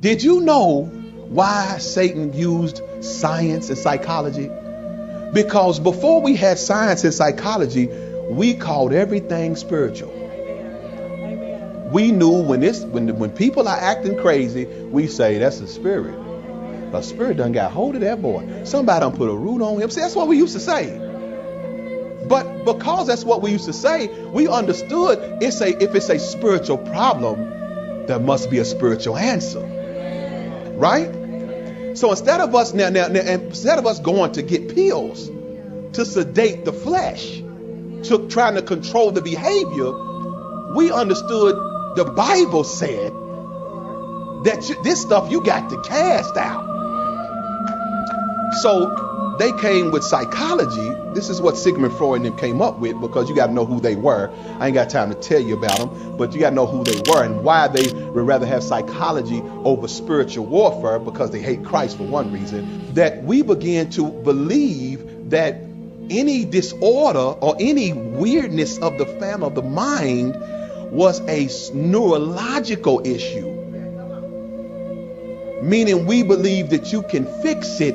Did you know why Satan used science and psychology? Because before we had science and psychology, we called everything spiritual. We knew when people are acting crazy, we say that's a spirit. A spirit done got hold of that boy. Somebody done put a root on him. See, that's what we used to say. But because that's what we used to say, we understood if it's a spiritual problem, there must be a spiritual answer. Right? So instead of us going to get pills to sedate the flesh, to trying to control the behavior, we understood the Bible said that this stuff you got to cast out. So they came with psychology. This is what Sigmund Freud and them came up with, because you got to know who they were. I ain't got time to tell you about them, but you got to know who they were and why they would rather have psychology over spiritual warfare, because they hate Christ for one reason. That we began to believe that any disorder or any weirdness of the family of the mind was a neurological issue. Meaning we believe that you can fix it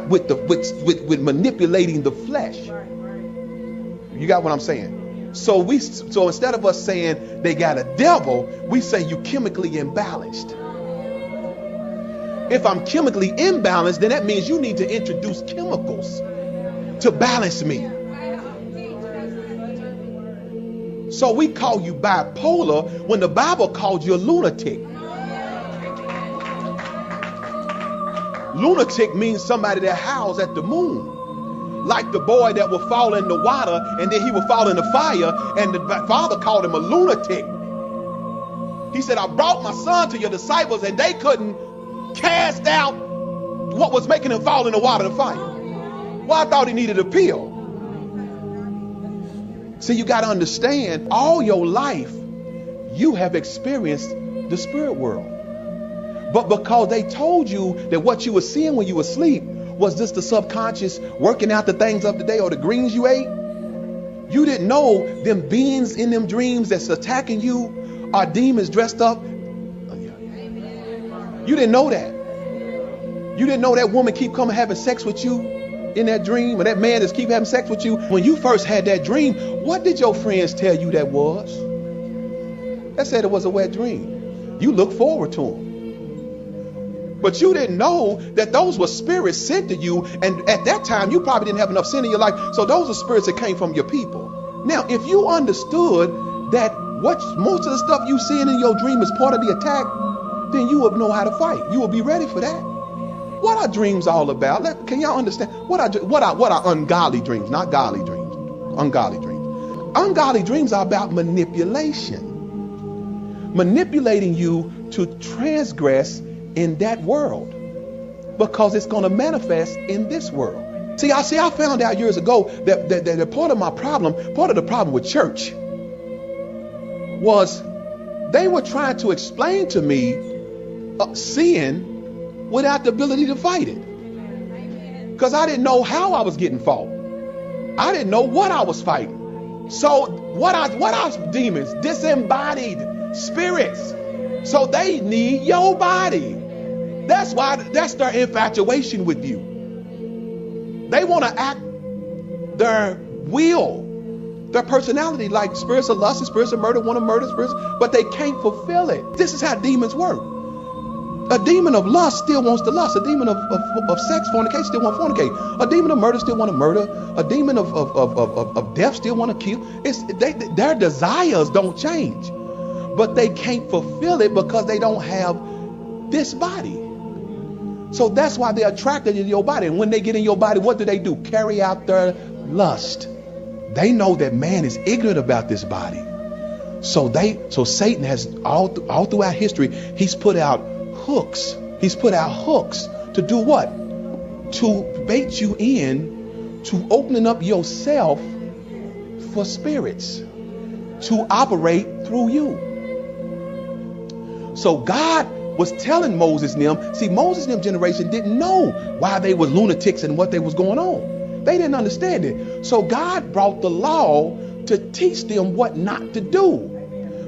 with manipulating the flesh. You got what I'm saying? So instead of us saying they got a devil, we say you chemically imbalanced. If I'm chemically imbalanced, then that means you need to introduce chemicals to balance me. So we call you bipolar when the Bible called you a lunatic. Lunatic means somebody that howls at the moon. Like the boy that would fall in the water and then he would fall in the fire, and the father called him a lunatic. He said, I brought my son to your disciples and they couldn't cast out what was making him fall in the water and fire. Well, I thought he needed a pill. See, you got to understand, all your life you have experienced the spirit world. But because they told you that what you were seeing when you were asleep was just the subconscious working out the things of the day or the greens you ate, you didn't know them beings in them dreams that's attacking you are demons dressed up. You didn't know that. You didn't know that woman keep coming having sex with you in that dream, or that man just keep having sex with you. When you first had that dream, what did your friends tell you that was? They said it was a wet dream. You look forward to them. But you didn't know that those were spirits sent to you. And at that time, you probably didn't have enough sin in your life. So those are spirits that came from your people. Now, if you understood that most of the stuff you seeing in your dream is part of the attack, then you would know how to fight. You will be ready for that. What are dreams all about? Can y'all understand? What are ungodly dreams? Not godly dreams. Ungodly dreams. Ungodly dreams are about manipulation. Manipulating you to transgress in that world, because it's going to manifest in this world. See, I found out years ago that part of the problem with church was they were trying to explain to me sin without the ability to fight it, because I didn't know how I was getting fought. I didn't know what I was fighting. So what are demons? Disembodied spirits. So they need your body. That's their infatuation with you. They want to act their will, their personality, like spirits of lust and spirits of murder want to murder spirits, but they can't fulfill it. This is how demons work. A demon of lust still wants to lust. A demon of sex, fornication, still want to fornicate. A demon of murder still want to murder. A demon of death still want to kill. Their desires don't change, but they can't fulfill it because they don't have this body. So that's why they're attracted to your body. And when they get in your body, what do? Carry out their lust. They know that man is ignorant about this body. So Satan has all throughout history, he's put out hooks. He's put out hooks to do what? To bait you in to opening up yourself for spirits to operate through you. So God was telling Moses and them, see, Moses and them generation didn't know why they were lunatics and what they was going on. They didn't understand it. So God brought the law to teach them what not to do.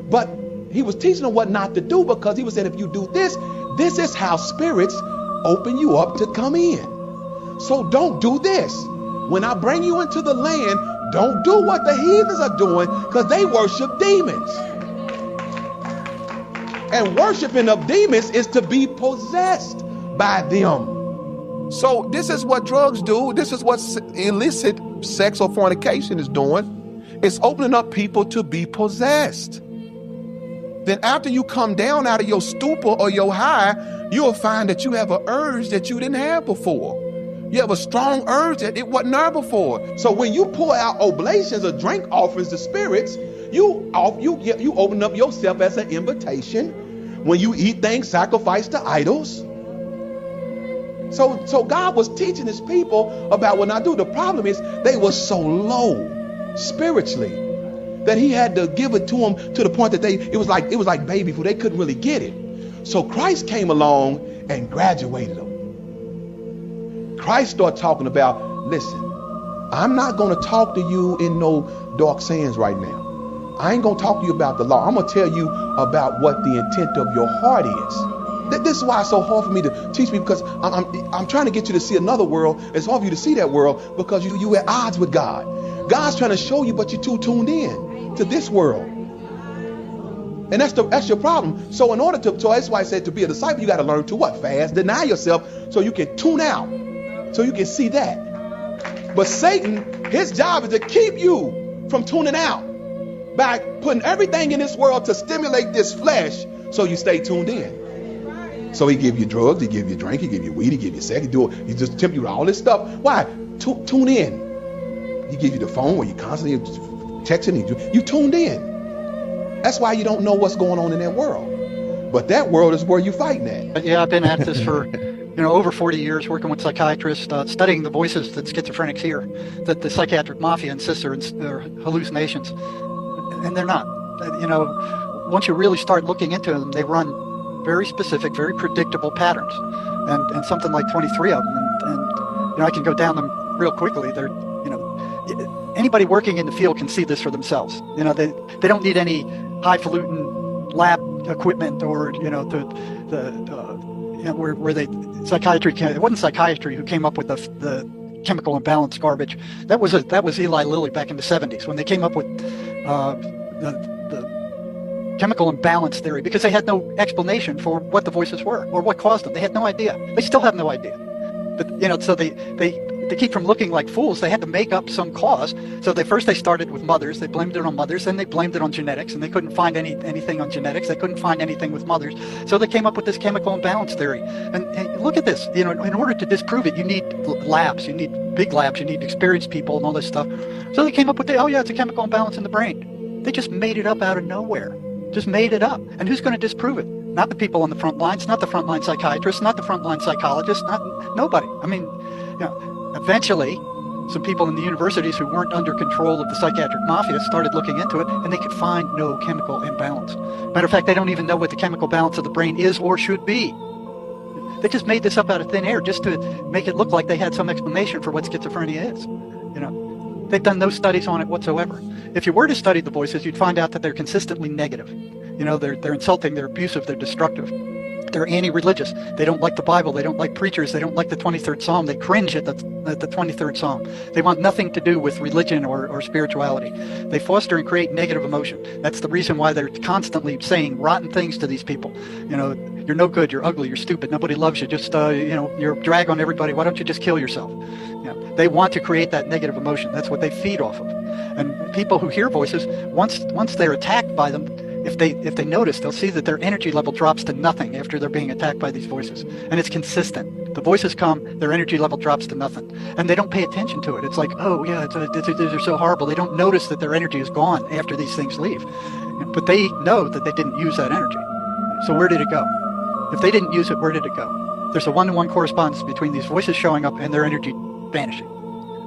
But he was teaching them what not to do because he was saying, if you do this, This is how spirits open you up to come in. So don't do this. When I bring you into the land, don't do what the heathens are doing, because they worship demons. And worshiping of demons is to be possessed by them. So this is what drugs do. This is what illicit sex or fornication is doing. It's opening up people to be possessed. Then after you come down out of your stupor or your high, you'll find that you have an urge that you didn't have before. You have a strong urge that it wasn't there before. So when you pour out oblations or drink offerings to spirits, you open up yourself as an invitation. When you eat things sacrificed to idols. So God was teaching his people about what I do. The problem is they were so low spiritually that he had to give it to them to the point that it was like baby food. They couldn't really get it. So Christ came along and graduated them. Christ started talking about, listen, I'm not going to talk to you in no dark sayings right now. I ain't going to talk to you about the law. I'm going to tell you about what the intent of your heart is. This is why it's so hard for me to teach me, because I'm trying to get you to see another world. It's hard for you to see that world because you at odds with God. God's trying to show you, but you're too tuned in to this world. And that's your problem. So in order to, so that's why I said to be a disciple, you got to learn to what? Fast, deny yourself so you can tune out, so you can see that. But Satan, his job is to keep you from tuning out by putting everything in this world to stimulate this flesh so you stay tuned in. So he give you drugs, he give you drink, he give you weed, he give you sex, he just tempt you with all this stuff. Why? Tune in. He give you the phone where you constantly texting, you tuned in. That's why you don't know what's going on in that world. But that world is where you're fighting at. Yeah, I've been at this for over 40 years, working with psychiatrists, studying the voices that schizophrenics hear, that the psychiatric mafia insists are hallucinations. And they're not. Once you really start looking into them, they run very specific, very predictable patterns, and something like 23 of them. And I can go down them real quickly. They're, anybody working in the field can see this for themselves. They don't need any highfalutin lab equipment or where they psychiatry. It wasn't psychiatry who came up with the chemical imbalance garbage. That was Eli Lilly back in the 70s when they came up with the chemical imbalance theory, because they had no explanation for what the voices were or what caused them. They had no idea. They still have no idea. But so they keep from looking like fools. They had to make up some cause. So they started with mothers. They blamed it on mothers. Then they blamed it on genetics, and they couldn't find anything on genetics. They couldn't find anything with mothers. So they came up with this chemical imbalance theory. And look at this. In order to disprove it, you need labs. You need big labs. You need experienced people and all this stuff. So they came up with it's a chemical imbalance in the brain. They just made it up out of nowhere. Just made it up. And who's going to disprove it? Not the people on the front lines, not the frontline psychiatrists, not the frontline psychologists, nobody. I mean, eventually, some people in the universities who weren't under control of the psychiatric mafia started looking into it, and they could find no chemical imbalance. Matter of fact, they don't even know what the chemical balance of the brain is or should be. They just made this up out of thin air just to make it look like they had some explanation for what schizophrenia is. They've done no studies on it whatsoever. If you were to study the voices, you'd find out that they're consistently negative. They're insulting, they're abusive, they're destructive. They're anti-religious. They don't like the Bible. They don't like preachers. They don't like the 23rd Psalm. They cringe at the 23rd Psalm. They want nothing to do with religion or spirituality. They foster and create negative emotion. That's the reason why they're constantly saying rotten things to these people. You're no good. You're ugly. You're stupid. Nobody loves you. Just, you're a drag on everybody. Why don't you just kill yourself? They want to create that negative emotion. That's what they feed off of. And people who hear voices, once they're attacked by them, if they notice, they'll see that their energy level drops to nothing after they're being attacked by these voices. And it's consistent. The voices come, their energy level drops to nothing. And they don't pay attention to it. It's like, oh yeah, they're so horrible. They don't notice that their energy is gone after these things leave. But they know that they didn't use that energy. So where did it go? If they didn't use it, where did it go? There's a one-to-one correspondence between these voices showing up and their energy vanishing.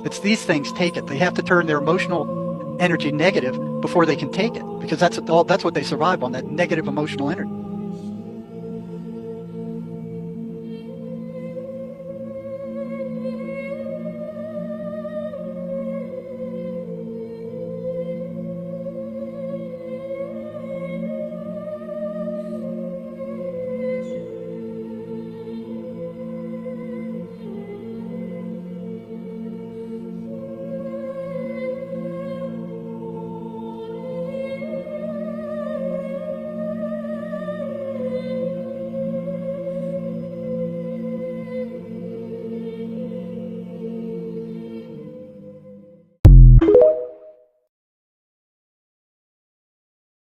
It's these things take it. They have to turn their emotional energy negative before they can take it, because that's what they survive on, that negative emotional energy.